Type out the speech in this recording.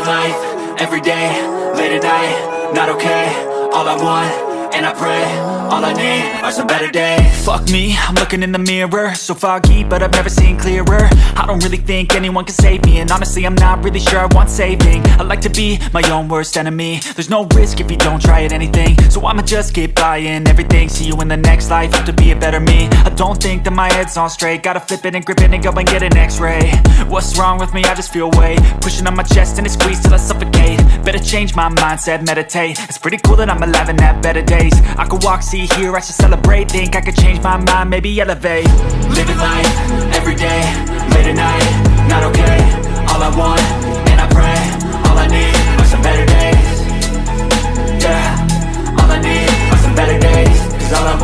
life, every day, late at night, not okay. All I want, and I pray, all I need are some better days. Fuck me, I'm looking in the mirror. So foggy, but I've never seen clearer. I don't really think anyone can save me, and honestly I'm not really sure I want saving. I like to be my own worst enemy. There's no risk if you don't try at anything, so I'ma just keep buying everything. See you in the next life, have to be a better me. I don't think that my head's on straight. Gotta flip it and grip it and go and get an x-ray. What's wrong with me? I just feel weight pushing on my chest and it squeezes till I suffocate. Better change my mindset, meditate. It's pretty cool that I'm alive and have better days. I could walk, see, hear, I should celebrate. Think I could change my mind, maybe elevate. Living life, every day, late at night, not okay. All I want, and I pray, all I need are some better days. Yeah, all I need are some better days. Cause all I want